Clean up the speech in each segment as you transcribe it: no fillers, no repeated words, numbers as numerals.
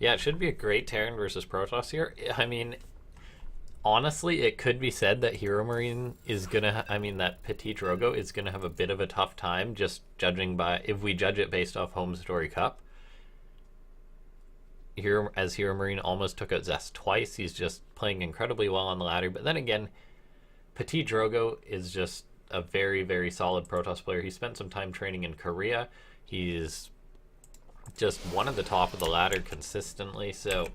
Yeah, it should be a great Terran versus Protoss here. I mean, honestly, it could be said that HeRoMaRinE is gonna. I mean, that PtitDrogo is gonna have a bit of a tough time, just judging by if we judge it based off Home Story Cup. Here, as HeRoMaRinE almost took out Zest twice, he's just playing incredibly well on the ladder. But then again, PtitDrogo is just a very, very solid Protoss player. He spent some time training in Korea. He's just one at the top of the ladder consistently. So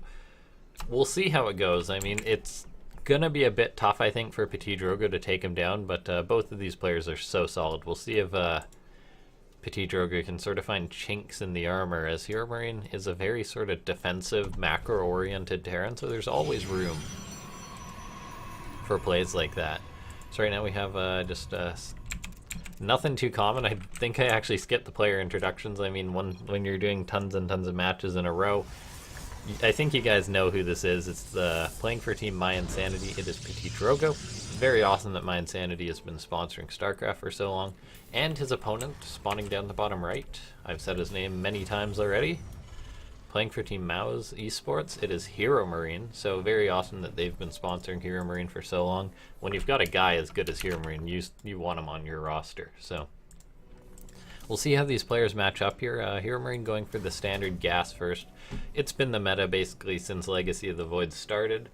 we'll see how it goes. I mean, it's gonna be a bit tough, I think, for PtitDrogo to take him down, but both of these players are so solid. We'll see if PtitDrogo can sort of find chinks in the armor, as HeRoMaRinE is a very sort of defensive, macro-oriented Terran, so there's always room for plays like that. So right now we have just nothing too common. I think I actually skipped the player introductions. I mean, when you're doing tons and tons of matches in a row, I think you guys know who this is. It's the playing for Team My Insanity. It is PtitDrogo. Very awesome that My Insanity has been sponsoring StarCraft for so long. And his opponent, spawning down the bottom right. I've said his name many times already. Playing for Team Mao's Esports, it is HeRoMaRinE. So very awesome that they've been sponsoring HeRoMaRinE for so long. When you've got a guy as good as HeRoMaRinE, you want him on your roster. So we'll see how these players match up here. HeRoMaRinE going for the standard gas first. It's been the meta basically since Legacy of the Void started.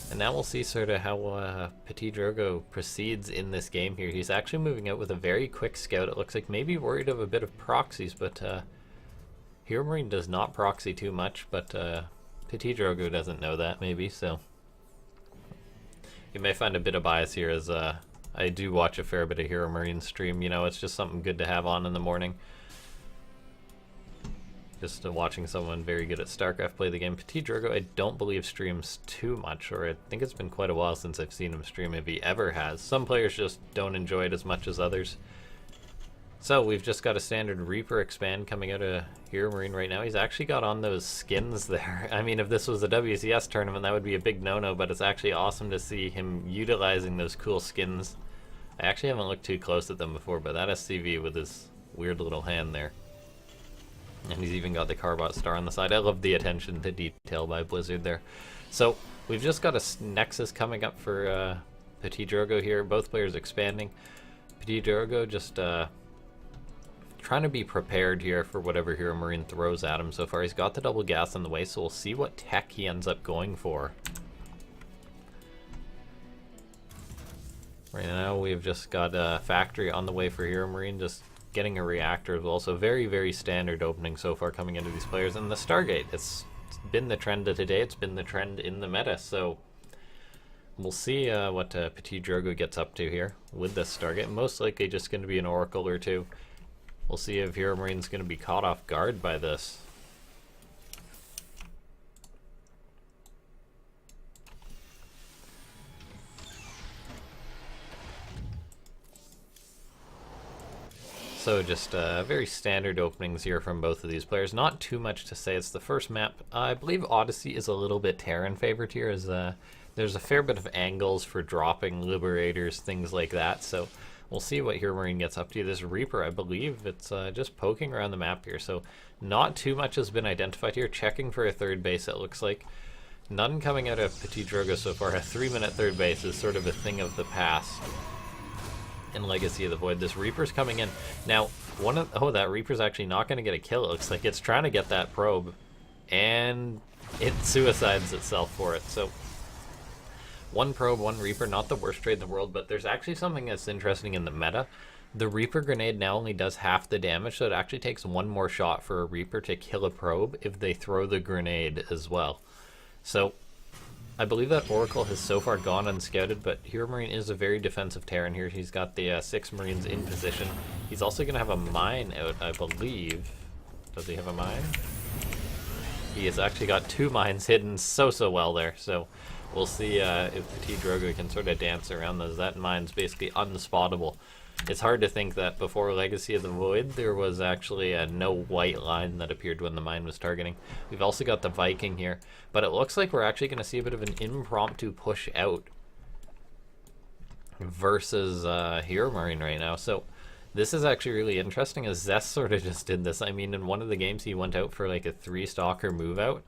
And now we'll see sort of how PtitDrogo proceeds in this game here. He's actually moving out with a very quick scout. It looks like maybe worried of a bit of proxies, but HeRoMaRinE does not proxy too much, but PtitDrogo doesn't know that maybe, so you may find a bit of bias here, as I do watch a fair bit of HeRoMaRinE stream. You know, it's just something good to have on in the morning. Just watching someone very good at StarCraft play the game. PtitDrogo, I don't believe streams too much, or I think it's been quite a while since I've seen him stream, if he ever has. Some players just don't enjoy it as much as others. So we've just got a standard Reaper expand coming out of HeRoMaRinE right now. He's actually got on those skins there. I mean, if this was a WCS tournament, that would be a big no-no, but it's actually awesome to see him utilizing those cool skins. I actually haven't looked too close at them before, but that SCV with his weird little hand there. And he's even got the Carbot star on the side. I love the attention to detail by Blizzard there. So we've just got a Nexus coming up for PtitDrogo here. Both players expanding. PtitDrogo just trying to be prepared here for whatever HeRoMaRinE throws at him so far. He's got the double gas on the way, so we'll see what tech he ends up going for. Right now we've just got a factory on the way for HeRoMaRinE, just getting a reactor as well. So very, very standard opening so far coming into these players. And the Stargate, it's been the trend of today. It's been the trend in the meta. So we'll see what PtitDrogo gets up to here with this Stargate. Most likely just going to be an Oracle or two. We'll see if HeRoMaRinE's going to be caught off guard by this. So just very standard openings here from both of these players. Not too much to say. It's the first map. I believe Odyssey is a little bit Terran favored here, as there's a fair bit of angles for dropping Liberators, things like that. So we'll see what HeRoMaRinE gets up to. This Reaper, I believe it's just poking around the map here. So not too much has been identified here. Checking for a third base, it looks like. None coming out of PtitDrogo so far. A 3-minute third base is sort of a thing of the past in Legacy of the Void. This Reaper's coming in. Now, that Reaper's actually not going to get a kill. It looks like it's trying to get that probe, and it suicides itself for it. So, one probe, one Reaper, not the worst trade in the world, but there's actually something that's interesting in the meta. The Reaper grenade now only does half the damage, so it actually takes one more shot for a Reaper to kill a probe if they throw the grenade as well. So, I believe that Oracle has so far gone unscouted, but HeRoMaRinE is a very defensive Terran here. He's got the 6 Marines in position. He's also going to have a mine out, I believe. Does he have a mine? He has actually got 2 mines hidden so well there. So we'll see if PtitDrogo can sort of dance around those. That mine's basically unspottable. It's hard to think that before Legacy of the Void, there was actually no white line that appeared when the mine was targeting. We've also got the Viking here, but it looks like we're actually going to see a bit of an impromptu push out versus HeRoMaRinE right now. So This is actually really interesting, as Zest sort of just did this. I mean, in one of the games, he went out for like a 3-stalker move out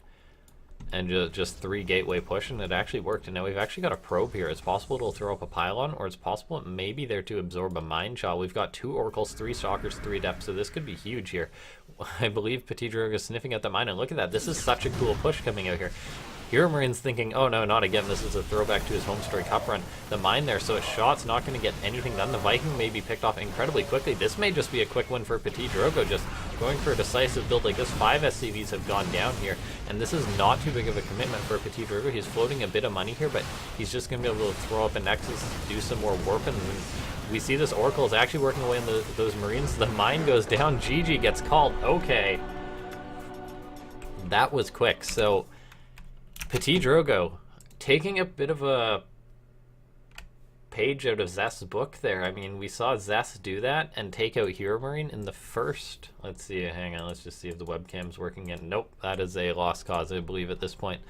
and just 3 gateway push, and it actually worked. And now we've actually got a probe here. It's possible it'll throw up a pylon, or it's possible it may be there to absorb a mine shot. We've got 2 oracles, 3 stalkers, 3 depths, so this could be huge here. I believe PtitDrogo is sniffing at the mine, and look at that. This is such a cool push coming out here. HeRoMaRiNE's thinking, oh no, not again. This is a throwback to his home story cup run. The mine there, so a shot's not going to get anything done. The Viking may be picked off incredibly quickly. This may just be a quick win for PtitDrogo, just going for a decisive build like this. 5 SCVs have gone down here, and this is not too big of a commitment for PtitDrogo. He's floating a bit of money here, but he's just going to be able to throw up a Nexus, do some more warp, and we see this Oracle is actually working away in those Marines. The mine goes down. GG gets called. Okay. That was quick. So PtitDrogo taking a bit of a page out of Zest's book there. I mean, we saw Zest do that and take out HeRoMaRiNE in the first. Let's see. Hang on. Let's just see if the webcam's working. And nope, that is a lost cause, I believe, at this point.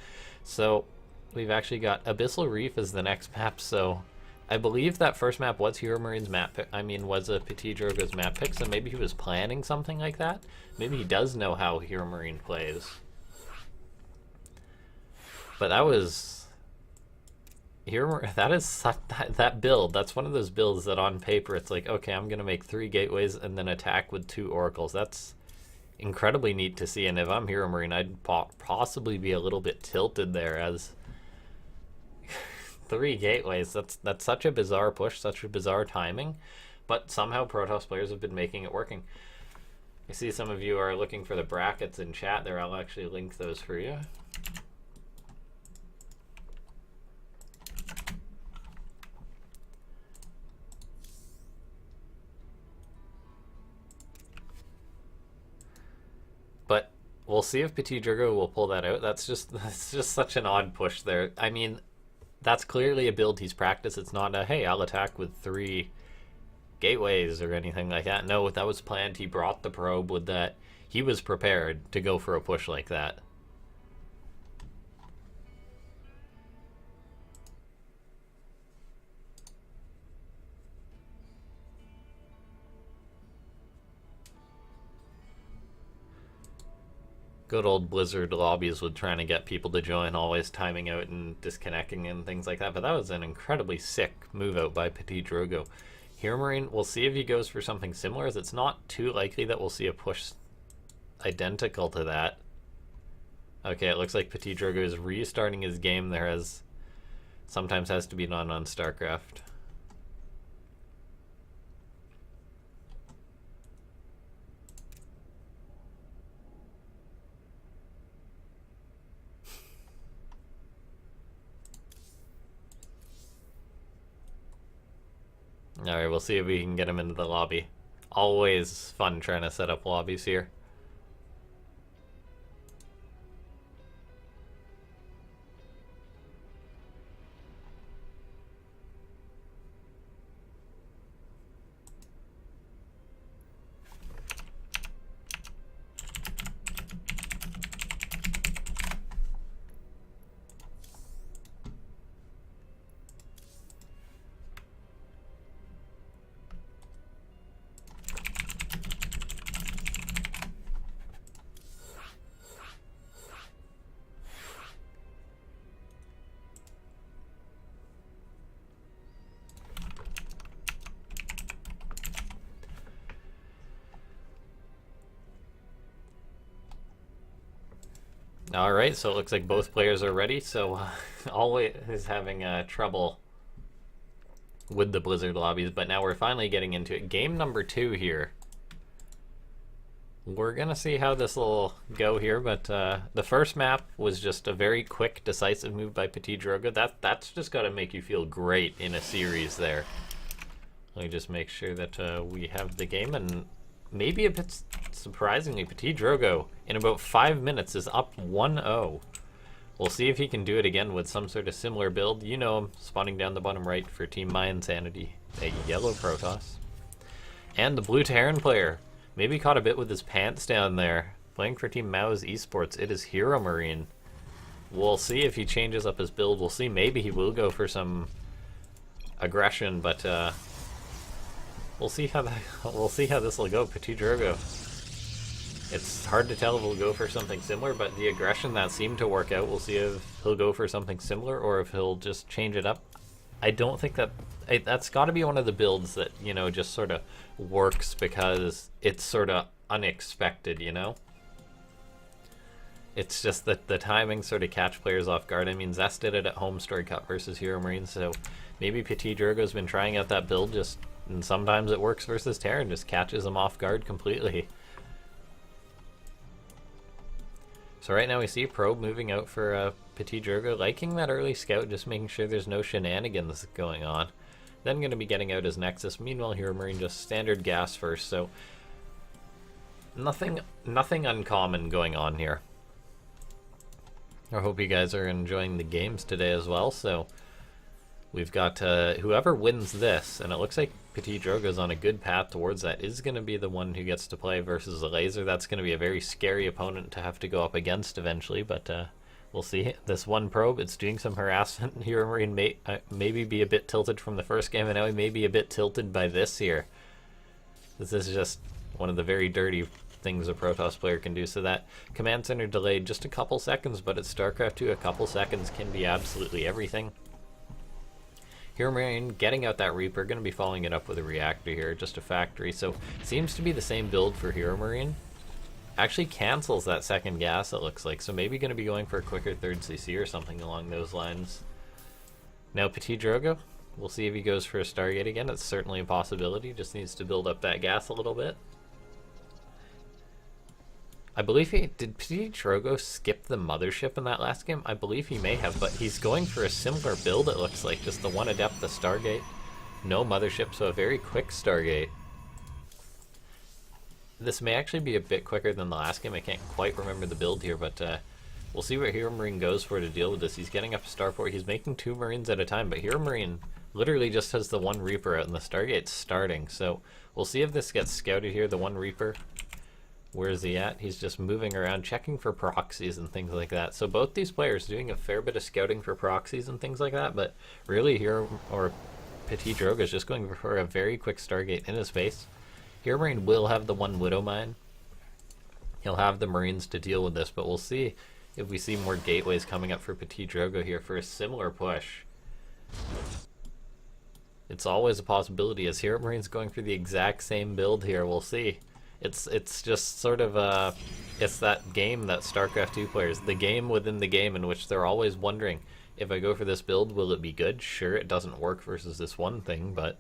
So we've actually got Abyssal Reef as the next map. So I believe that first map was HeRoMaRiNE's map pick. I mean, was a PtitDrogo's map pick. So maybe he was planning something like that. Maybe he does know how HeRoMaRiNE plays. But that was that build. That's one of those builds that on paper it's like, okay, I'm gonna make 3 gateways and then attack with 2 oracles. That's incredibly neat to see. And if I'm HeRoMaRiNE, I'd possibly be a little bit tilted there, as 3 gateways. That's such a bizarre push, such a bizarre timing. But somehow Protoss players have been making it working. I see some of you are looking for the brackets in chat there. I'll actually link those for you. But we'll see if PtitDrogo will pull that out. That's just such an odd push there. I mean, that's clearly a build he's practiced. It's not a, hey, I'll attack with 3 gateways or anything like that. No, that was planned. He brought the probe with that. He was prepared to go for a push like that. Good old Blizzard lobbies with trying to get people to join, always timing out and disconnecting and things like that. But that was an incredibly sick move out by PtitDrogo. HeRoMaRiNE, we'll see if he goes for something similar, as it's not too likely that we'll see a push identical to that. Okay, it looks like PtitDrogo is restarting his game there, as sometimes has to be done on StarCraft. Alright, we'll see if we can get him into the lobby. Always fun trying to set up lobbies here. Alright, so it looks like both players are ready, so always is having trouble with the Blizzard lobbies, but now we're finally getting into it. Game number 2 here. We're gonna see how this will go here, but the first map was just a very quick, decisive move by PtitDrogo. That's just gotta make you feel great in a series there. Let me just make sure that we have the game, and maybe a bit surprisingly, PtitDrogo in about 5 minutes is up 1-0. We'll see if he can do it again with some sort of similar build. You know him, spawning down the bottom right for Team My Insanity, a yellow Protoss. And the blue Terran player, maybe caught a bit with his pants down there, playing for Team Mao's Esports. It is HeRoMaRiNE. We'll see if he changes up his build. We'll see, maybe he will go for some aggression, but we'll see how this will go. PtitDrogo. It's hard to tell if he'll go for something similar, but the aggression that seemed to work out, we'll see if he'll go for something similar or if he'll just change it up. I don't think that's got to be one of the builds that, you know, just sort of works because it's sort of unexpected, you know? It's just that the timing sort of catch players off guard. I mean, Zest did it at Home Story Cup versus HeRoMaRinE, so maybe PtitDrogo's been trying out that build and sometimes it works versus Terran, just catches them off guard completely. So right now we see Probe moving out for PtitDrogo, liking that early scout, just making sure there's no shenanigans going on. Then going to be getting out his Nexus. Meanwhile, HeRoMaRinE just standard gas first, so nothing uncommon going on here. I hope you guys are enjoying the games today as well. So we've got whoever wins this, and it looks like PtitDrogo's on a good path towards that, is going to be the one who gets to play versus a laser. That's going to be a very scary opponent to have to go up against eventually, but we'll see. This one Probe, it's doing some harassment. HeRoMaRinE may maybe be a bit tilted from the first game, and now he may be a bit tilted by this here. This is just one of the very dirty things a Protoss player can do. So that command center delayed just a couple seconds, but at StarCraft 2 a couple seconds can be absolutely everything. HeRoMaRinE getting out that Reaper, going to be following it up with a reactor here, just a factory. So seems to be the same build for HeRoMaRinE. Actually cancels that second gas, it looks like. So maybe going to be going for a quicker third CC or something along those lines. Now PtitDrogo, we'll see if he goes for a Stargate again. It's certainly a possibility. Just needs to build up that gas a little bit. I believe did PtitDrogo skip the mothership in that last game? I believe he may have, but he's going for a similar build, it looks like. Just the one adept, the Stargate. No mothership, so a very quick Stargate. This may actually be a bit quicker than the last game. I can't quite remember the build here, but we'll see what HeRoMaRinE goes for to deal with this. He's getting up a Starport. He's making 2 Marines at a time, but HeRoMaRinE literally just has the 1 Reaper out and the Stargate's starting. So we'll see if this gets scouted here, the 1 Reaper. Where is he at? He's just moving around, checking for proxies and things like that. So both these players doing a fair bit of scouting for proxies and things like that, but really PtitDrogo is just going for a very quick Stargate in his face. HeRoMaRinE will have the 1 Widow Mine. He'll have the Marines to deal with this, but we'll see if we see more gateways coming up for PtitDrogo here for a similar push. It's always a possibility, as HeRoMaRinE's going for the exact same build here. We'll see. It's just sort of it's that game that StarCraft 2 players, the game within the game, in which they're always wondering, if I go for this build, will it be good? Sure, it doesn't work versus this one thing, but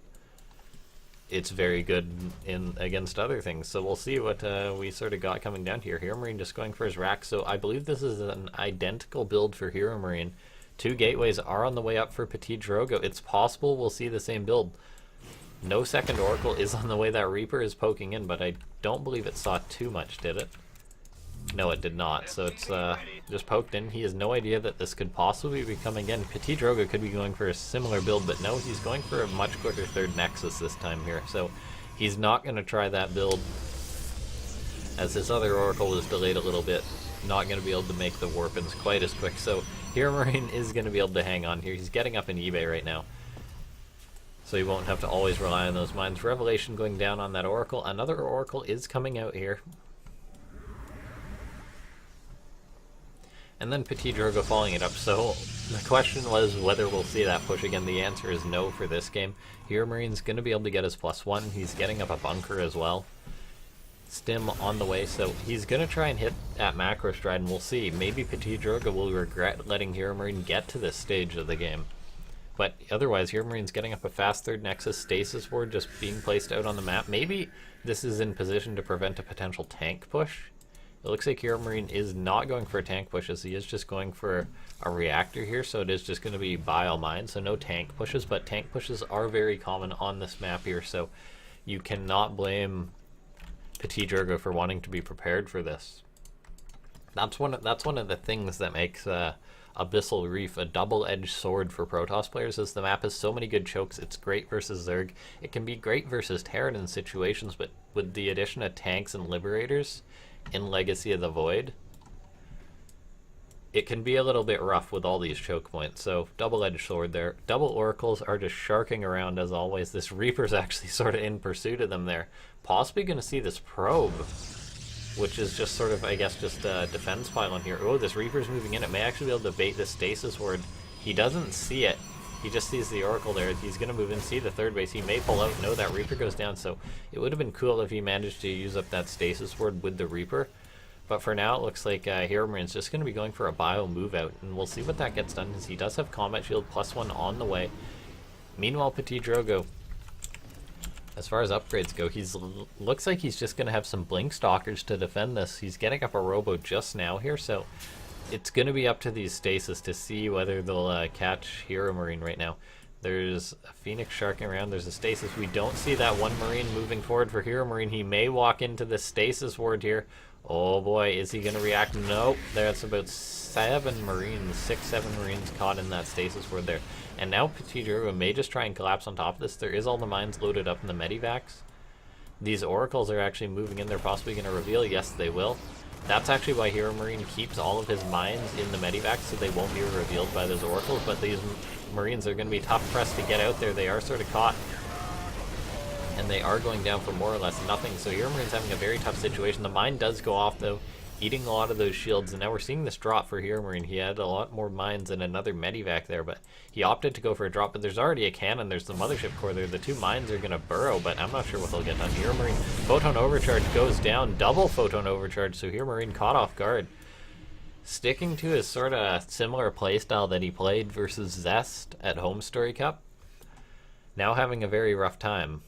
it's very good against other things. So we'll see what we sort of got coming down here. HeRoMaRinE just going for his rack. So I believe this is an identical build for HeRoMaRinE. 2 gateways are on the way up for PtitDrogo. It's possible we'll see the same build. No second Oracle is on the way. That Reaper is poking in, but I don't believe it saw too much, did it? No, it did not. So it's just poked in. He has no idea that this could possibly be coming in. PtitDrogo could be going for a similar build, but no, he's going for a much quicker third Nexus this time here. So he's not going to try that build, as his other Oracle is delayed a little bit. Not going to be able to make the warp-ins quite as quick. So HeRoMaRinE is going to be able to hang on here. He's getting up in eBay right now, so you won't have to always rely on those mines. Revelation going down on that Oracle. Another Oracle is coming out here. And then PtitDrogo following it up. So the question was whether we'll see that push again. The answer is no for this game. HeRoMaRinE's going to be able to get his +1. He's getting up a bunker as well. Stim on the way, so he's going to try and hit at macro stride, and we'll see. Maybe PtitDrogo will regret letting HeRoMaRinE get to this stage of the game. But otherwise, HeRoMaRinE's getting up a fast third Nexus stasis ward just being placed out on the map. Maybe this is in position to prevent a potential tank push. It looks like HeRoMaRinE is not going for a tank push, as he is just going for a reactor here, so it is just going to be bile mine, so no tank pushes, but tank pushes are very common on this map here, so you cannot blame PtitDrogo for wanting to be prepared for this. That's one of the things that makes Abyssal Reef a double-edged sword for Protoss players, is the map has so many good chokes. It's great versus Zerg. It can be great versus Terran in situations, but with the addition of tanks and Liberators in Legacy of the Void, it can be a little bit rough with all these choke points. So double-edged sword there. Double oracles are just sharking around as always. This Reaper's actually sort of in pursuit of them there. Possibly going to see this probe, which is just sort of, I guess, just a defense pylon here. Oh, this Reaper's moving in. It may actually be able to bait this stasis ward. He doesn't see it. He just sees the oracle there. He's going to move in, see the third base. He may pull out. No, that Reaper goes down. So it would have been cool if he managed to use up that stasis ward with the Reaper. But for now, it looks like HeRoMaRiNE's just going to be going for a bio move out. And we'll see what that gets done, as he does have combat shield +1 on the way. Meanwhile, PtitDrogo, as far as upgrades go, looks like he's just going to have some Blink Stalkers to defend this. He's getting up a Robo just now here, so it's going to be up to these stasis to see whether they'll catch HeRoMaRiNE right now. There's a Phoenix sharking around. There's a stasis. We don't see that one Marine moving forward for HeRoMaRiNE. He may walk into the stasis ward here. Oh boy, is he going to react? Nope. That's about 7 Marines, 6-7 Marines caught in that stasis ward there. And now PtitDrogo may just try and collapse on top of this. There is all the mines loaded up in the medivacs. These oracles are actually moving in. They're possibly going to reveal. Yes, they will. That's actually why HeRoMaRiNE keeps all of his mines in the medivacs, so they won't be revealed by those oracles. But these Marines are going to be tough pressed to get out there. They are sort of caught, and they are going down for more or less nothing. So HeRoMaRiNE's having a very tough situation. The mine does go off though, eating a lot of those shields, and now we're seeing this drop for HeRoMaRiNE. He had a lot more mines and another medivac there, but he opted to go for a drop. But there's already a cannon. There's the mothership core there. The 2 mines are going to burrow, but I'm not sure what they'll get done. HeRoMaRiNE photon overcharge goes down, double photon overcharge, so HeRoMaRiNE caught off guard. Sticking to his sort of similar playstyle that he played versus Zest at Home Story Cup. Now having a very rough time.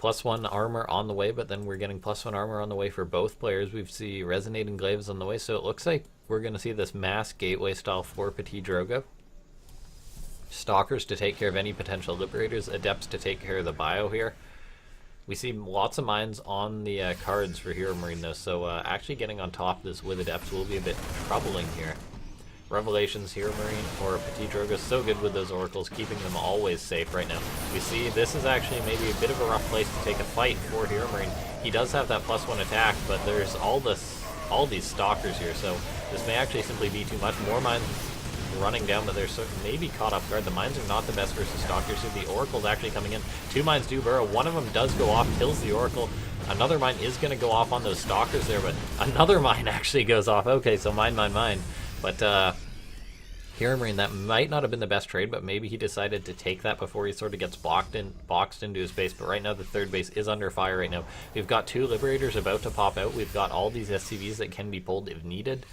+1 armor on the way, but then we're getting +1 armor on the way for both players. We see Resonating Glaives on the way, so it looks like we're going to see this mass gateway style for PtitDrogo. Stalkers to take care of any potential liberators, Adepts to take care of the bio here. We see lots of mines on the cards for HeRoMaRiNE though, so actually getting on top of this with Adepts will be a bit troubling here. Revelations, HeRoMaRiNE, or PtitDrogo is so good with those oracles, keeping them always safe right now. We see this is actually maybe a bit of a rough place to take a fight for HeRoMaRiNE. He does have that +1 attack, but there's all these stalkers here, so this may actually simply be too much. More mines running down, but they're maybe caught off guard. The mines are not the best versus stalkers, so the oracle's actually coming in. 2 mines do burrow. One of them does go off, kills the oracle. Another mine is going to go off on those stalkers there, but another mine actually goes off. Okay, so mine. But HeRoMaRiNE, that might not have been the best trade, but maybe he decided to take that before he sort of gets boxed into his base. But right now the third base is under fire right now. We've got 2 liberators about to pop out. We've got all these SCVs that can be pulled if needed.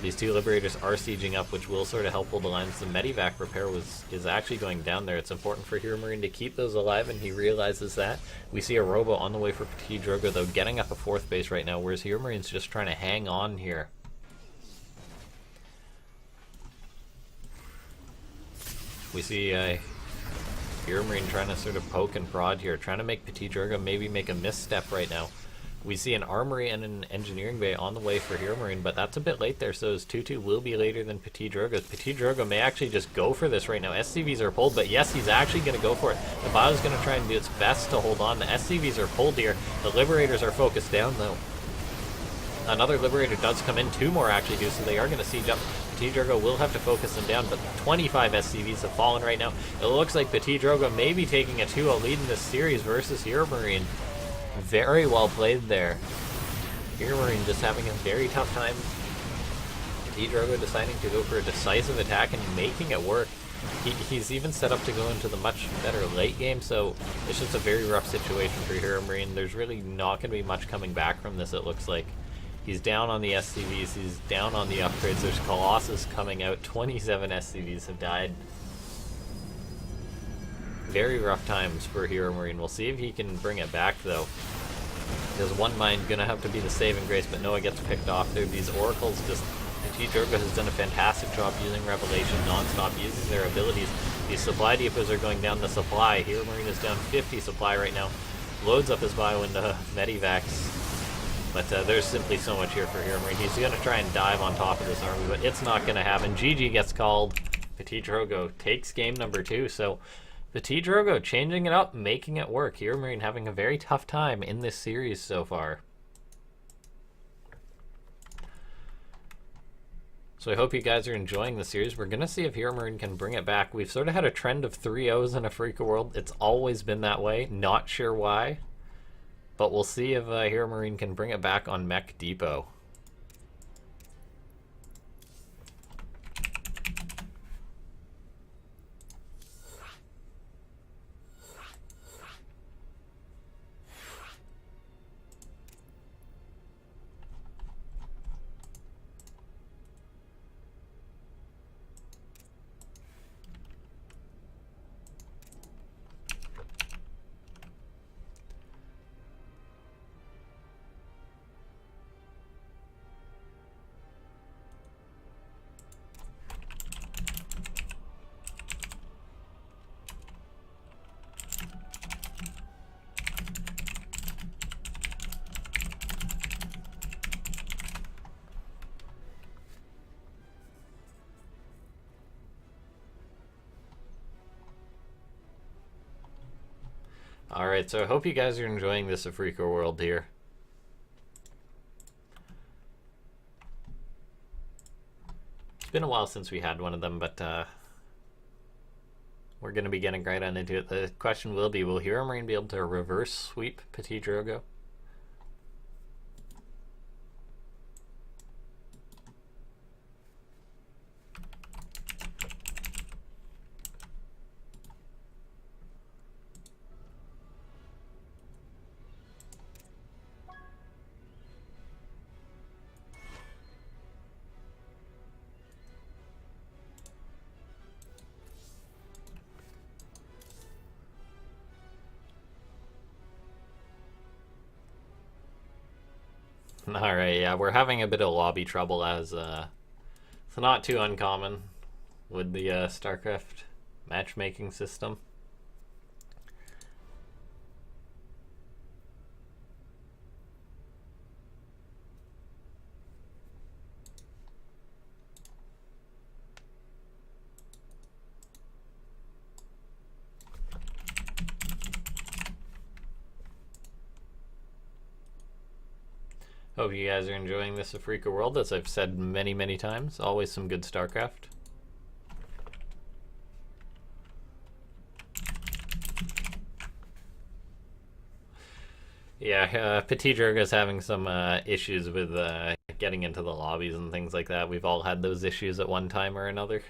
These 2 liberators are sieging up, which will sort of help hold the lines. The medivac repair is actually going down there. It's important for HeRoMaRiNE to keep those alive, and he realizes that. We see a robo on the way for PtitDrogo, though, getting up a 4th base right now, whereas HeRoMaRiNE's just trying to hang on here. We see HeRoMaRiNE trying to sort of poke and prod here, trying to make PtitDrogo maybe make a misstep right now. We see an armory and an engineering bay on the way for HeRoMaRiNE, but that's a bit late there, so his 2-2 will be later than PtitDrogo's. PtitDrogo may actually just go for this right now. SCVs are pulled, but yes, he's actually going to go for it. The bio's going to try and do its best to hold on. The SCVs are pulled here. The liberators are focused down, though. Another liberator does come in. 2 more actually do, so they are going to siege up. PtitDrogo will have to focus them down, but 25 SCVs have fallen right now. It looks like PtitDrogo may be taking a 2-0 lead in this series versus HeRoMaRiNE. Very well played there. HeRoMaRiNE just having a very tough time. PtitDrogo deciding to go for a decisive attack and making it work. He's even set up to go into the much better late game, so it's just a very rough situation for HeRoMaRiNE. There's really not going to be much coming back from this, it looks like. He's down on the SCVs, he's down on the upgrades. There's Colossus coming out. 27 SCVs have died. Very rough times for HeRoMaRiNE. We'll see if he can bring it back, though. There's 1 mine gonna have to be the saving grace, but Noah gets picked off there. These oracles just... PtitDrogo has done a fantastic job using Revelation non-stop, using their abilities. These supply depots are going down the supply. HeRoMaRiNE is down 50 supply right now. Loads up his bio into medivacs. But there's simply so much here for HeRoMaRiNE. He's going to try and dive on top of this army, but it's not going to happen. GG gets called. PtitDrogo takes game number 2, so PtitDrogo changing it up, making it work. HeRoMaRinE having a very tough time in this series so far. So I hope you guys are enjoying the series. We're going to see if HeRoMaRinE can bring it back. We've sort of had a trend of 3-0s in Afreeca World. It's always been that way. Not sure why. But we'll see if HeRoMaRinE can bring it back on Mech Depot. Alright, so I hope you guys are enjoying this Afreeca World here. It's been a while since we had one of them, but we're going to be getting right on into it. The question will be, will HeRoMaRinE be able to reverse sweep PtitDrogo? Alright, yeah, we're having a bit of lobby trouble, as it's not too uncommon with the StarCraft matchmaking system. Hope you guys are enjoying this Afreeca World, as I've said many, many times. Always some good StarCraft. Yeah, PtitDrogo is having some issues with getting into the lobbies and things like that. We've all had those issues at one time or another.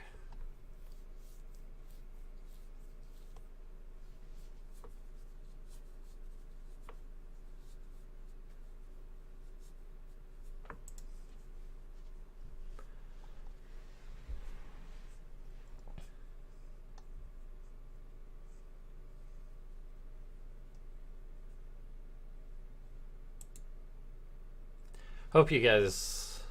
Hope you guys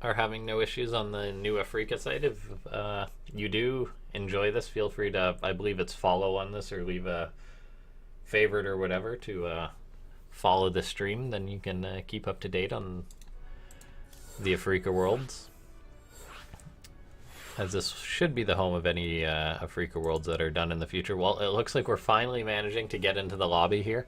are having no issues on the new Afreeca site. If you do enjoy this, feel free to, I believe it's follow on this, or leave a favorite or whatever to follow the stream. Then you can keep up to date on the Afreeca Worlds, as this should be the home of any Afreeca Worlds that are done in the future. Well, it looks like we're finally managing to get into the lobby here.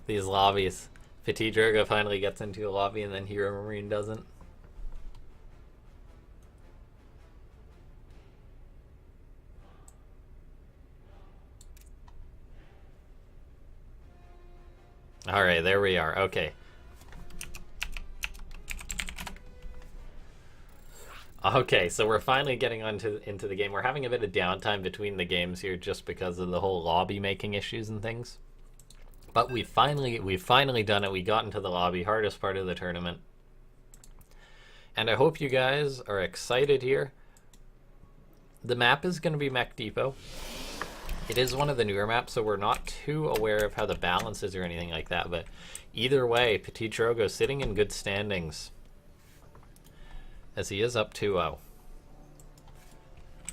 These lobbies. PtitDrogo finally gets into a lobby and then HeRoMaRinE doesn't. Alright, there we are. Okay. Okay, so we're finally getting into the game. We're having a bit of downtime between the games here just because of the whole lobby making issues and things. But we've finally done it. We got into the lobby, hardest part of the tournament. And I hope you guys are excited here. The map is going to be Mech Depot. It is one of the newer maps, so we're not too aware of how the balance is or anything like that. But either way, PtitDrogo sitting in good standings, as he is up 2-0.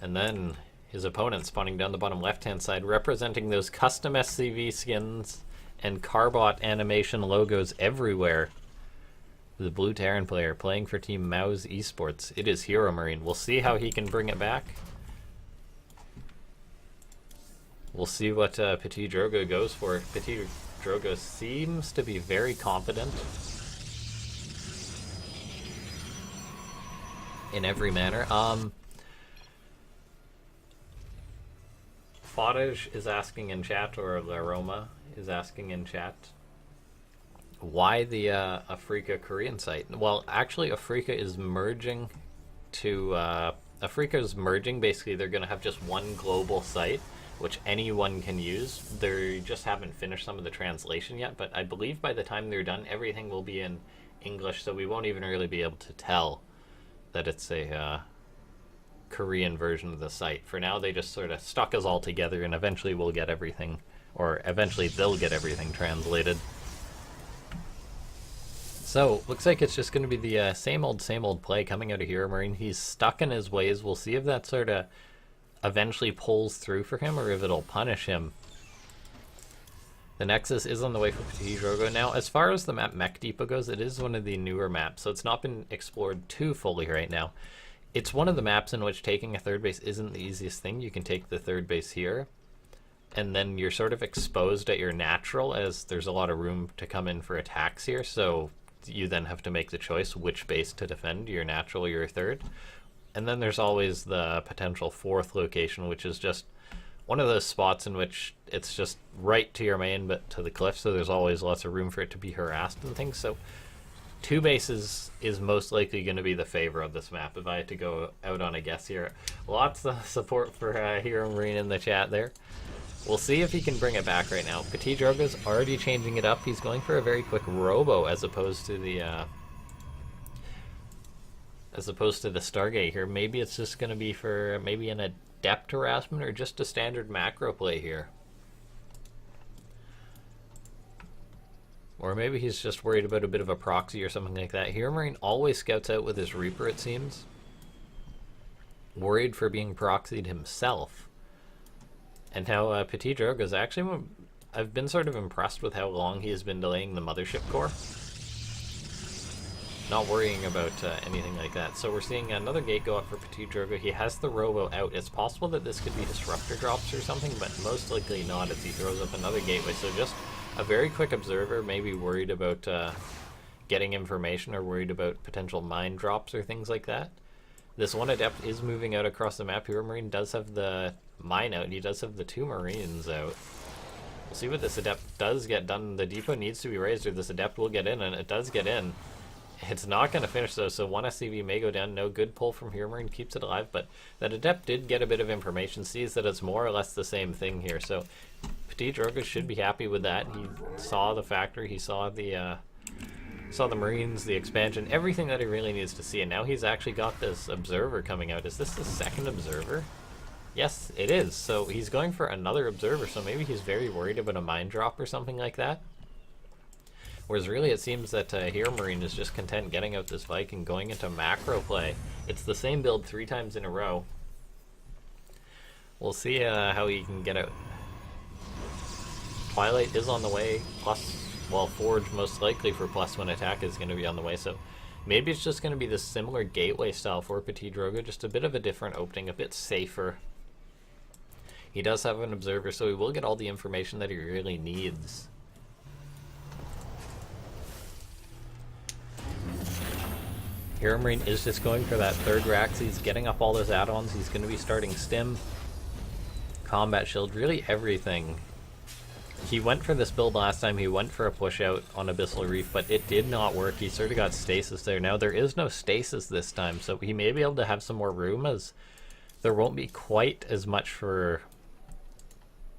And then His opponent spawning down the bottom left-hand side, representing those custom SCV skins and Carbot animation logos everywhere. The blue Terran player playing for Team Mouse Esports. It is HeRoMaRinE. We'll see how he can bring it back. We'll see what PtitDrogo goes for. PtitDrogo seems to be very confident in every manner. Fodage is asking in chat, or Laroma is asking in chat, why the Afreeca Korean site? Well, actually, Afreeca is merging to... Afreeca is merging. Basically, they're going to have just one global site, which anyone can use. They just haven't finished some of the translation yet, but I believe by the time they're done, everything will be in English, so we won't even really be able to tell that it's a Korean version of the site. For now, they just sort of stuck us all together, and eventually we'll get everything, or eventually they'll get everything translated. So, looks like it's just going to be the same old play coming out of HeRoMaRinE. He's stuck in his ways. We'll see if that sort of eventually pulls through for him, or if it'll punish him. The Nexus is on the way for PtitDrogo. Now, as far as the map Mech Depot goes, it is one of the newer maps, so it's not been explored too fully right now. It's one of the maps in which taking a third base isn't the easiest thing. You can take the third base here, and then you're sort of exposed at your natural, as there's a lot of room to come in for attacks here, so you then have to make the choice which base to defend, your natural or your third. And then there's always the potential fourth location, which is just one of those spots in which it's just right to your main but to the cliff, so there's always lots of room for it to be harassed and things. So two bases is most likely going to be the favor of this map, if I had to go out on a guess here. Lots of support for HeRoMaRinE in the chat there. We'll see if he can bring it back right now. PtitDrogo's already changing it up. He's going for a very quick robo as opposed to the Stargate here. Maybe it's just going to be for maybe an adept harassment or just a standard macro play here. Or maybe he's just worried about a bit of a proxy or something like that. HeRoMaRinE always scouts out with his Reaper, it seems. Worried for being proxied himself. And how PtitDrogo's actually... I've been sort of impressed with how long he has been delaying the Mothership core. Not worrying about anything like that. So we're seeing another gate go up for PtitDrogo. He has the robo out. It's possible that this could be disruptor drops or something, but most likely not as he throws up another gateway. So just a very quick observer, maybe worried about getting information or worried about potential mine drops or things like that. This one adept is moving out across the map. HeRoMaRinE does have the mine out. He does have the two marines out. We'll see what this adept does get done. The depot needs to be raised or this adept will get in, and it does get in. It's not going to finish though, so one SCV may go down. No good pull from HeRoMaRinE, keeps it alive, but that adept did get a bit of information, sees that it's more or less the same thing here. So PtitDrogo should be happy with that. He saw the factory, he saw the Marines, the expansion, everything that he really needs to see, and now he's actually got this observer coming out. Is this the second observer? Yes, it is. So he's going for another observer, so maybe he's very worried about a mine drop or something like that. Whereas really it seems that HeRoMaRinE is just content getting out this Viking, going into macro play. It's the same build 3 times in a row. We'll see how he can get out. Twilight is on the way, plus, well, Forge most likely for +1 attack is going to be on the way, so maybe it's just going to be this similar gateway style for PtitDrogo, just a bit of a different opening, a bit safer. He does have an observer, so he will get all the information that he really needs. HeRoMaRinE is just going for that third Rax. He's getting up all those add-ons. He's going to be starting Stim, Combat Shield, really everything. He went for this build last time. He went for a push out on Abyssal Reef, but it did not work. He sort of got stasis there. Now there is no stasis this time, so he may be able to have some more room, as there won't be quite as much for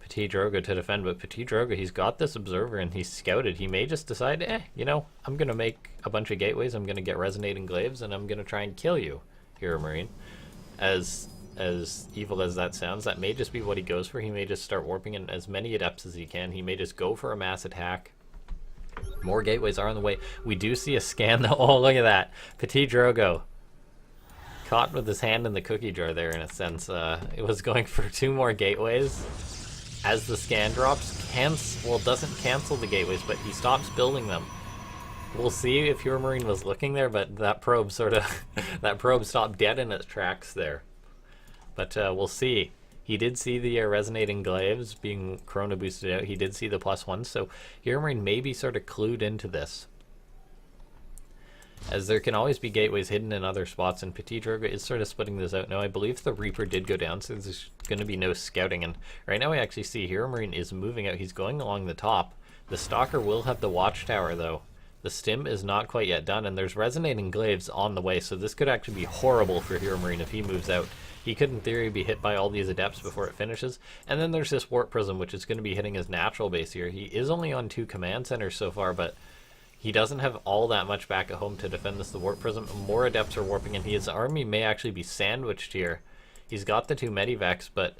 PtitDrogo to defend. But PtitDrogo, he's got this observer and he's scouted. He may just decide, you know, I'm going to make a bunch of gateways, I'm going to get resonating glaives, and I'm going to try and kill you, HeRoMaRinE. As evil as that sounds, that may just be what he goes for. He may just start warping in as many adepts as he can. He may just go for a mass attack. More gateways are on the way. We do see a scan though. Oh, look at that. PtitDrogo Caught with his hand in the cookie jar there, in a sense. It was going for 2 more gateways. As the scan drops, doesn't cancel the gateways, but he stops building them. We'll see if HeRoMaRinE was looking there, but that probe that probe stopped dead in its tracks there. But we'll see. He did see the resonating glaives being chrono boosted out. He did see the +1, so HeRoMaRinE may be sort of clued into this, as there can always be gateways hidden in other spots, and PtitDrogo is sort of splitting this out. Now, I believe the Reaper did go down, so there's going to be no scouting, and right now I actually see HeRoMaRinE is moving out. He's going along the top. The Stalker will have the watchtower, though. The stim is not quite yet done, and there's resonating glaives on the way, so this could actually be horrible for HeRoMaRinE if he moves out. He could, in theory, be hit by all these adepts before it finishes, and then there's this warp prism, which is going to be hitting his natural base here. He is only on 2 command centers so far, but he doesn't have all that much back at home to defend this. The warp prism, more adepts are warping in. His army may actually be sandwiched here. He's got the 2 medivacs, but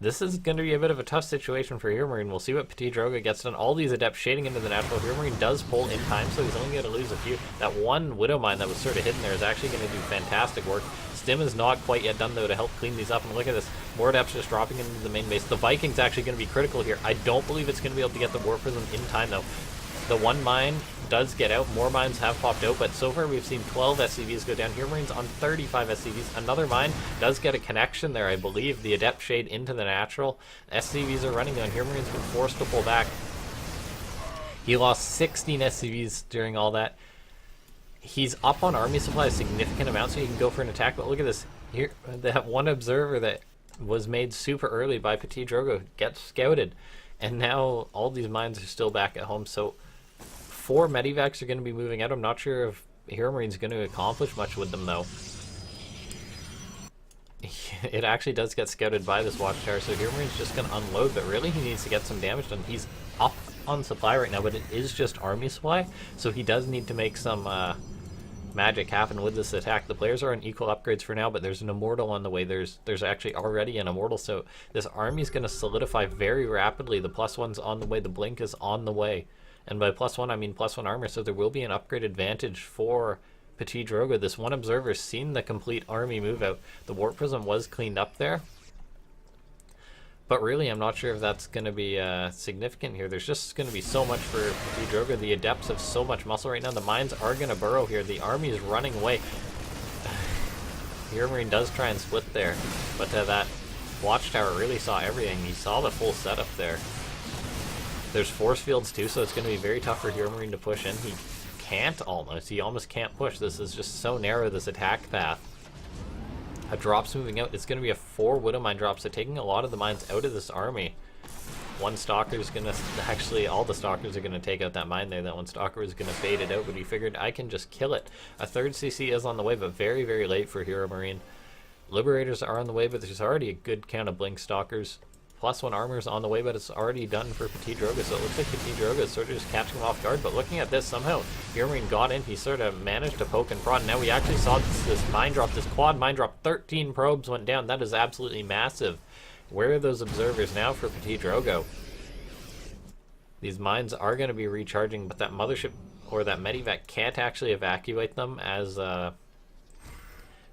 this is going to be a bit of a tough situation for HeRoMaRinE. We'll see what PtitDrogo gets done. All these adepts shading into the natural. HeRoMaRinE does pull in time, so he's only going to lose a few. That one Widow Mine that was sort of hidden there is actually going to do fantastic work. Stim is not quite yet done, though, to help clean these up. And look at this. More adepts just dropping into the main base. The Viking's actually going to be critical here. I don't believe it's going to be able to get the warp prism in time, though. The 1 mine does get out. More mines have popped out, but so far we've seen 12 SCVs go down. HeRoMaRinE's on 35 SCVs. Another mine does get a connection there, I believe. The adept shade into the natural. SCVs are running down. HeRoMaRinE's been forced to pull back. He lost 16 SCVs during all that. He's up on army supply a significant amount, so he can go for an attack. But look at this. Here, that one observer that was made super early by PtitDrogo gets scouted, and now all these mines are still back at home. So 4 medivacs are going to be moving out. I'm not sure if HeRoMaRinE's going to accomplish much with them, though. It actually does get scouted by this watchtower, so HeRoMaRinE's just going to unload, but really he needs to get some damage done. He's up on supply right now, but it is just army supply, so he does need to make some magic happen with this attack. The players are on equal upgrades for now, but there's an immortal on the way. There's actually already an immortal, so this army is going to solidify very rapidly. The +1's on the way. The blink is on the way. And by +1, I mean +1 armor, so there will be an upgrade advantage for PtitDrogo. This one observer's seen the complete army move out. The warp prism was cleaned up there, but really I'm not sure if that's going to be significant here. There's just going to be so much for PtitDrogo. The adepts have so much muscle right now. The mines are going to burrow here. The army is running away. HeRoMaRinE does try and split there, but that watchtower really saw everything. He saw the full setup there. There's force fields too, so it's going to be very tough for HeRoMaRinE to push in. He can't almost. He almost can't push. This is just so narrow, this attack path. A drop's moving out. It's going to be a 4 Widow Mine drop, so taking a lot of the mines out of this army. One Stalker is going to... Actually, all the Stalkers are going to take out that mine there. That one Stalker is going to fade it out, but he figured, I can just kill it. A 3rd CC is on the way, but very, very late for HeRoMaRinE. Liberators are on the way, but there's already a good count of Blink Stalkers. +1 armor is on the way, but it's already done for PtitDrogo, so it looks like PtitDrogo is sort of just catching him off guard. But looking at this, somehow HeRoMaRinE got in. He sort of managed to poke and prod. Now we actually saw this mine drop, this quad mine drop. 13 probes went down. That is absolutely massive. Where are those observers now for PtitDrogo? These mines are going to be recharging, but that mothership or that medivac can't actually evacuate them, as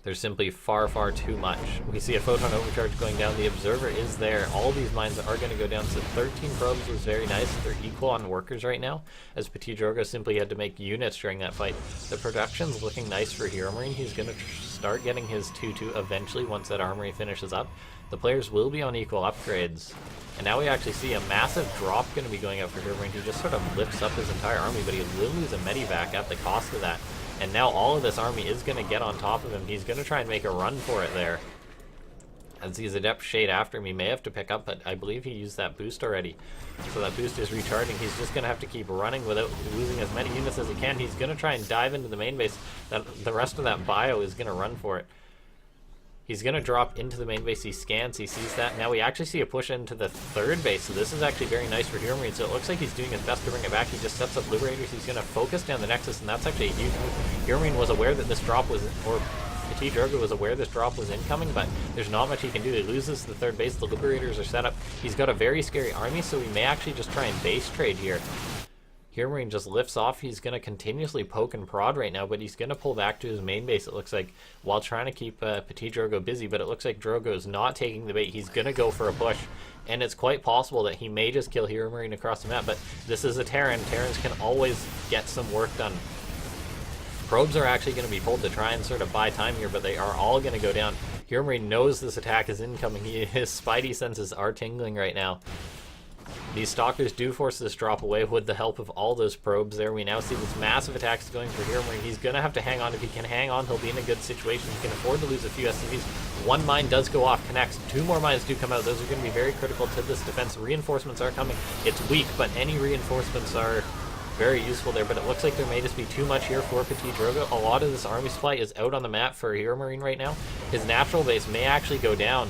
there's simply far, far too much. We see a photon overcharge going down. The observer is there. All these mines are going to go down. So 13 probes was very nice. They're equal on workers right now, as PtitDrogo simply had to make units during that fight. The production's looking nice for HeRoMaRinE. He's going to start getting his 2-2 eventually once that armory finishes up. The players will be on equal upgrades. And now we actually see a massive drop going to be going out for HeRoMaRinE. He just sort of lifts up his entire army, but he will lose a medivac at the cost of that. And now all of this army is going to get on top of him. He's going to try and make a run for it there. As these adepts shade after him, he may have to pick up, but I believe he used that boost already. So that boost is recharging. He's just going to have to keep running without losing as many units as he can. He's going to try and dive into the main base. The rest of that bio is going to run for it. He's going to drop into the main base. He scans, he sees that. Now we actually see a push into the 3rd base, so this is actually very nice for HeRoMaRinE. So it looks like he's doing his best to bring it back. He just sets up Liberators. He's going to focus down the Nexus, and that's actually a huge move. HeRoMaRinE was aware that this drop was, or PtitDrogo was aware this drop was incoming, but there's not much he can do. He loses the 3rd base. The Liberators are set up. He's got a very scary army, so we may actually just try and base trade here. HeRoMaRinE just lifts off. He's going to continuously poke and prod right now, but he's going to pull back to his main base, it looks like, while trying to keep PtitDrogo busy. But it looks like Drogo is not taking the bait. He's going to go for a push, and it's quite possible that he may just kill HeRoMaRinE across the map. But this is a Terran. Terrans can always get some work done. Probes are actually going to be pulled to try and sort of buy time here, but they are all going to go down. HeRoMaRinE knows this attack is incoming. His spidey senses are tingling right now. These Stalkers do force this drop away with the help of all those probes there. We now see this massive attacks going for HeRoMaRinE. He's going to have to hang on. If he can hang on, he'll be in a good situation. He can afford to lose a few SCVs. One mine does go off, connects. Two more mines do come out. Those are going to be very critical to this defense. Reinforcements are coming. It's weak, but any reinforcements are very useful there. But it looks like there may just be too much here for PtitDrogo. A lot of this army supply is out on the map for HeRoMaRinE right now. His natural base may actually go down.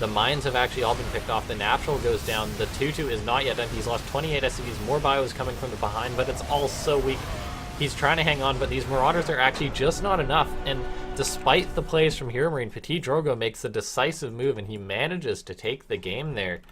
The mines have actually all been picked off. The natural goes down. The 2-2 is not yet done. He's lost 28 SCVs. More bios coming from the behind, but it's all so weak. He's trying to hang on, but these Marauders are actually just not enough. And despite the plays from HeRoMaRinE, PtitDrogo makes a decisive move, and he manages to take the game there.